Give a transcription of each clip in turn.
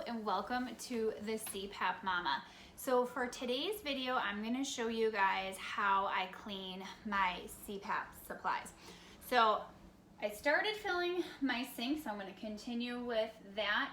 and welcome to the CPAP Mama. So for today's video, I'm going to show you guys how I clean my CPAP supplies. So I started filling my sink, so I'm going to continue with that.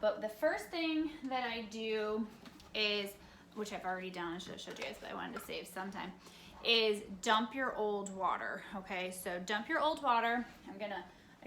But the first thing that I do is, which I've already done, I should have showed you guys, but I wanted to save some time, is dump your old water. Okay, so dump your old water.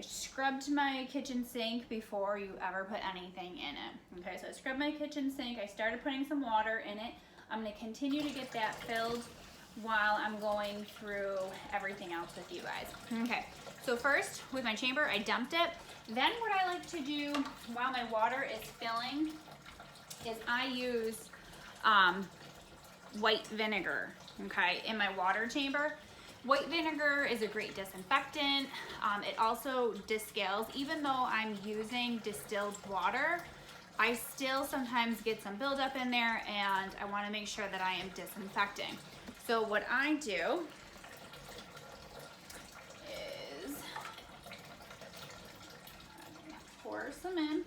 I scrubbed my kitchen sink before you ever put anything in it. Okay, so I scrubbed my kitchen sink. I started putting some water in it. I'm going to continue to get that filled while I'm going through everything else with you guys. Okay, so first with my chamber, I dumped it. Then what I like to do while my water is filling is I use white vinegar, okay, in my water chamber. White vinegar is a great disinfectant. It also descales. Even though I'm using distilled water, I still sometimes get some buildup in there, and I want to make sure that I am disinfecting. So what I do is pour some in,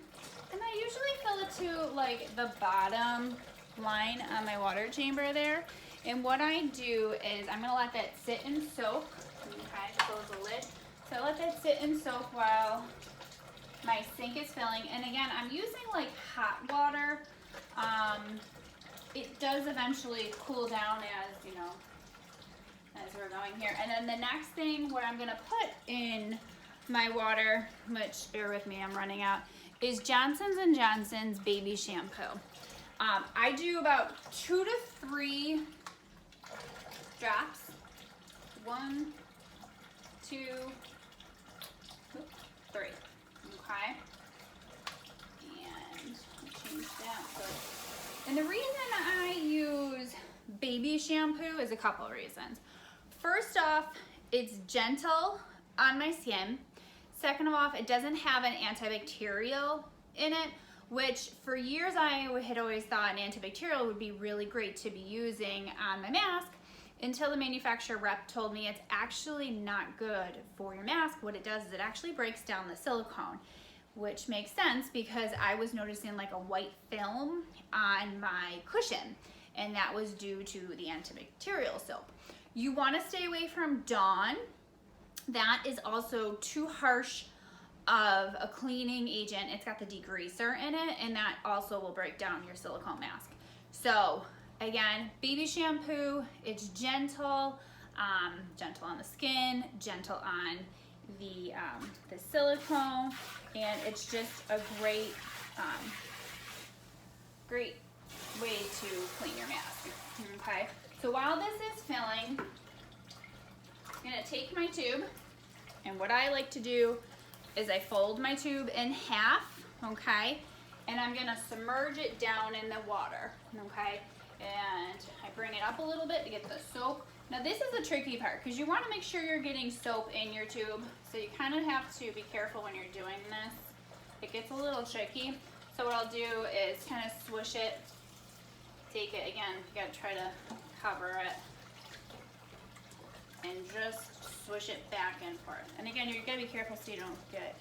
and I usually fill it to like the bottom line on my water chamber there. And what I do is I'm gonna let that sit and soak. Okay, close the lid. So I let that sit and soak while my sink is filling. And again, I'm using like hot water. It does eventually cool down as, you know, as we're going here. And then the next thing what I'm gonna put in my water, which bear with me, I'm running out, is Johnson's & Johnson's baby shampoo. I do about 2 to 3 drops. 1, 2, 3. Okay. And change that. And the reason I use baby shampoo is a couple of reasons. First off, it's gentle on my skin. Second of all, it doesn't have an antibacterial in it, which for years I had always thought an antibacterial would be really great to be using on my mask, until the manufacturer rep told me it's actually not good for your mask. What it does is it actually breaks down the silicone, which makes sense because I was noticing like a white film on my cushion, and that was due to the antibacterial soap. You want to stay away from Dawn. That is also too harsh of a cleaning agent. It's got the degreaser in it, and that also will break down your silicone mask. So again, baby shampoo, it's gentle, gentle on the skin, gentle on the silicone, and it's just a great, great way to clean your mask. Okay, so while this is filling, I'm gonna take my tube, and what I like to do is I fold my tube in half, okay, and I'm gonna submerge it down in the water, okay, and I bring it up a little bit to get the soap. Now this is the tricky part, because you want to make sure you're getting soap in your tube, so you kind of have to be careful when you're doing this. It gets a little tricky, so what I'll do is kind of swish it, take it, again, you gotta try to cover it, and just swish it back and forth. And again, you gotta be careful so you don't get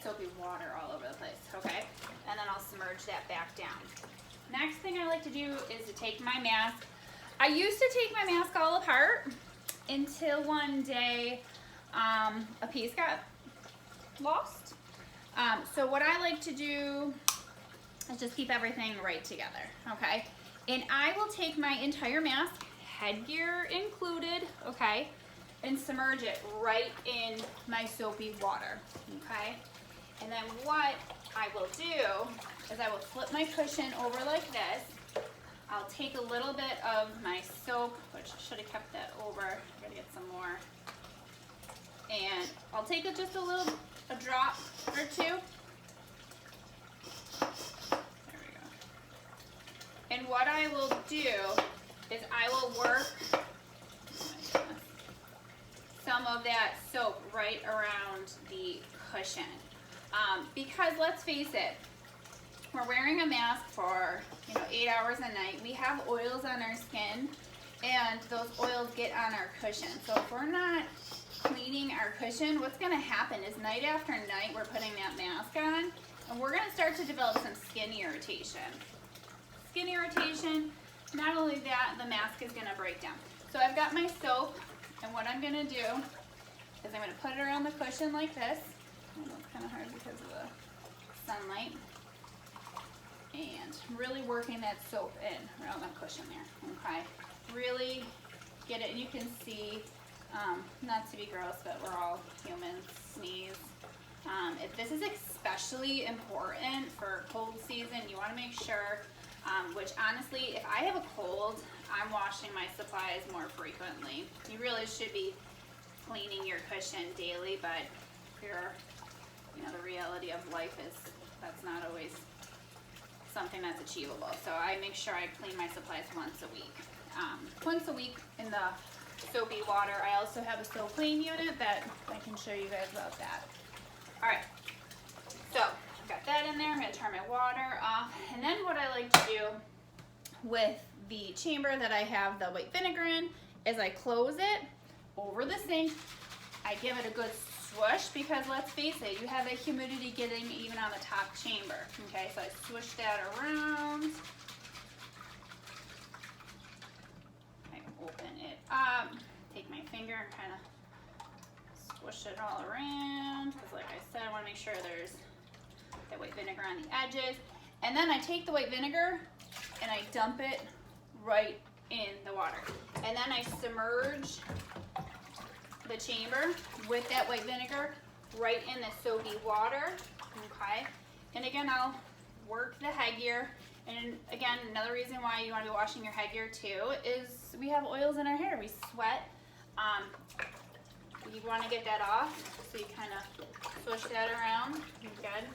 soapy water all over the place, okay? And then I'll submerge that back down. Next thing I like to do is to take my mask. I used to take my mask all apart until one day a piece got lost. So what I like to do is just keep everything right together, okay? And I will take my entire mask, headgear included, okay, and submerge it right in my soapy water, okay? And then what I will do is I will flip my cushion over like this. I'll take a little bit of my soap, which I should have kept that over. I gotta get some more. And I'll take just a drop or 2. There we go. And what I will do is I will work some of that soap right around the cushion. Because let's face it, we're wearing a mask for 8 hours a night. We have oils on our skin, and those oils get on our cushion. So if we're not cleaning our cushion, what's going to happen is night after night we're putting that mask on, and we're gonna start to develop some skin irritation. Skin irritation, not only that, the mask is gonna break down. So I've got my soap, and what I'm gonna do is I'm gonna put it around the cushion like this. I know it's kind of hard because of the sunlight. And really working that soap in around that cushion there, okay? Really get it, and you can see, not to be gross, but we're all humans, sneeze. If this is especially important for cold season, you wanna make sure, which honestly, if I have a cold, I'm washing my supplies more frequently. You really should be cleaning your cushion daily, but the reality of life is that's not always something that's achievable. So I make sure I clean my supplies once a week. Once a week in the soapy water. I also have a soap clean unit that I can show you guys about that. All right, so I've got that in there. I'm gonna turn my water off. And then what I like to do with the chamber that I have the white vinegar in is I close it over the sink. I give it a good swoosh because let's face it, you have that humidity getting even on the top chamber. Okay, so I swoosh that around. I open it up, take my finger and kind of swish it all around because like I said, I want to make sure there's that white vinegar on the edges. And then I take the white vinegar and I dump it right in the water. And then I submerge the chamber with that white vinegar right in the soapy water, okay? And again, I'll work the headgear. And again, another reason why you want to be washing your headgear too is we have oils in our hair, we sweat. You want to get that off, so you kind of push that around. Good.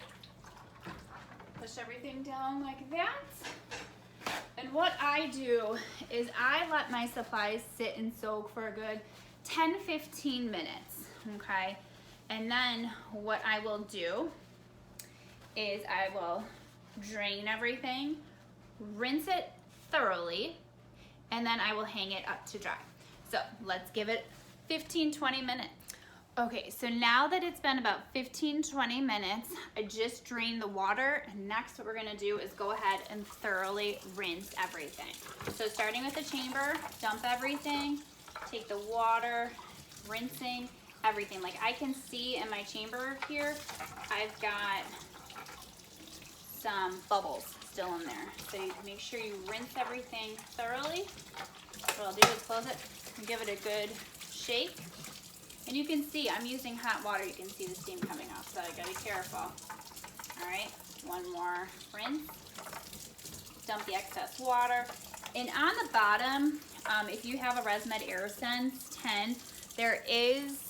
Push everything down like that. And what I do is I let my supplies sit and soak for a good 10-15 minutes, okay? And then what I will do is I will drain everything, rinse it thoroughly, and then I will hang it up to dry. So let's give it 15-20 minutes. Okay, so now that it's been about 15-20 minutes, I just drained the water, and next what we're gonna do is go ahead and thoroughly rinse everything. So starting with the chamber, dump everything, take the water, rinsing everything. Like I can see in my chamber here, I've got some bubbles still in there. So you make sure you rinse everything thoroughly. What I'll do is close it and give it a good shake. And you can see I'm using hot water. You can see the steam coming off, so I gotta be careful. All right, one more rinse. Dump the excess water. And on the bottom, if you have a ResMed AirSense 10, there is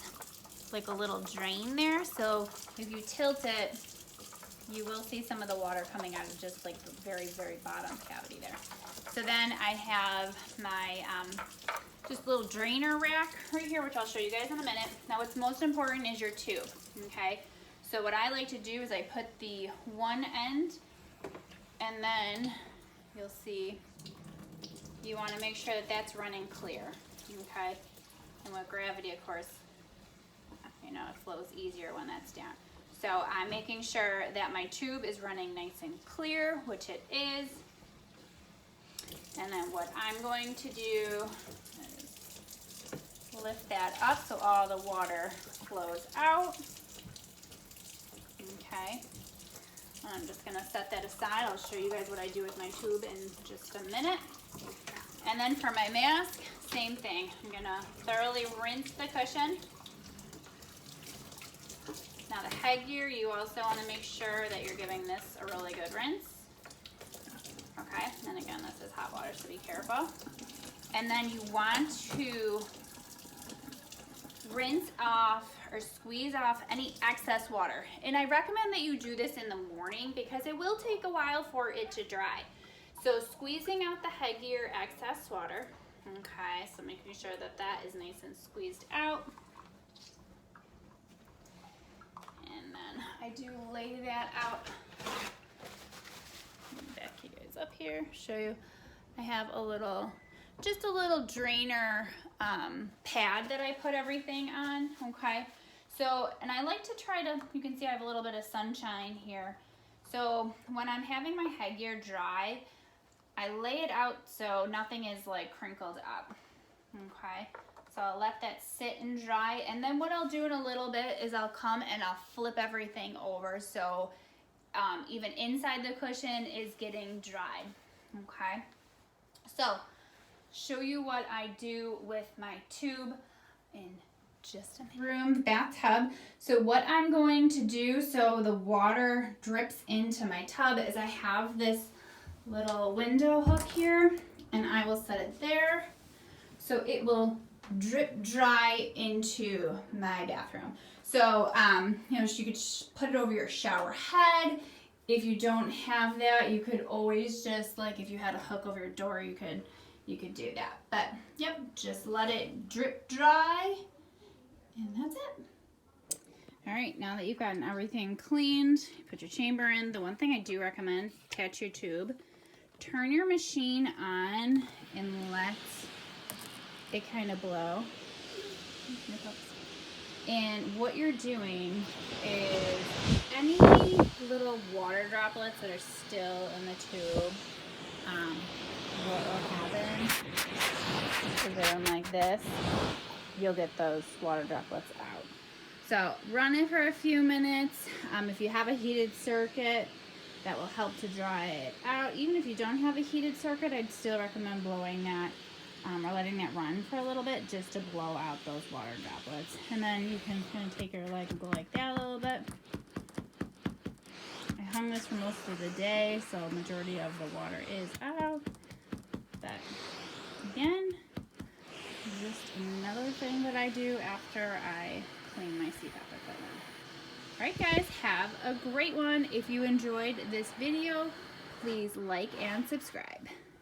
like a little drain there. So if you tilt it, you will see some of the water coming out of just like the very, very bottom cavity there. So then I have my just little drainer rack right here, which I'll show you guys in a minute. Now what's most important is your tube, okay? So what I like to do is I put the one end, and then you'll see you want to make sure that that's running clear, okay? And with gravity, of course, you know, it flows easier when that's down. So I'm making sure that my tube is running nice and clear, which it is. And then what I'm going to do is lift that up so all the water flows out. Okay. And I'm just gonna set that aside. I'll show you guys what I do with my tube in just a minute. And then for my mask, same thing. I'm gonna thoroughly rinse the cushion. Now the headgear, you also want to make sure that you're giving this a really good rinse. Okay, and again, this is hot water, so be careful. And then you want to rinse off or squeeze off any excess water. And I recommend that you do this in the morning because it will take a while for it to dry. So squeezing out the headgear excess water. Okay, so making sure that that is nice and squeezed out. And then I do lay that out. Back you guys up here, show you. I have a little, just a little drainer pad that I put everything on, okay? So, and I like to try to, you can see I have a little bit of sunshine here. So when I'm having my headgear dry, I lay it out so nothing is like crinkled up, okay? So I'll let that sit and dry, and then what I'll do in a little bit is I'll come and I'll flip everything over so even inside the cushion is getting dry, okay? So, show you what I do with my tube in just a minute. Bathtub. So what I'm going to do so the water drips into my tub is I have this little window hook here, and I will set it there so it will drip dry into my bathroom. So, you know, you could put it over your shower head. If you don't have that, you could always just, like, if you had a hook over your door, you could do that. But, yep, just let it drip dry, and that's it. All right, now that you've gotten everything cleaned, put your chamber in. The one thing I do recommend, attach your tube. Turn your machine on and let it kind of blow. And what you're doing is any little water droplets that are still in the tube, what will happen is they're like this, you'll get those water droplets out. So run it for a few minutes. If you have a heated circuit, that will help to dry it out. Even if you don't have a heated circuit, I'd still recommend blowing that or letting that run for a little bit just to blow out those water droplets. And then you can kind of take your leg and go like that a little bit. I hung this for most of the day, so majority of the water is out. But again, just another thing that I do after I clean my CPAP equipment. Alright guys, have a great one. If you enjoyed this video, please like and subscribe.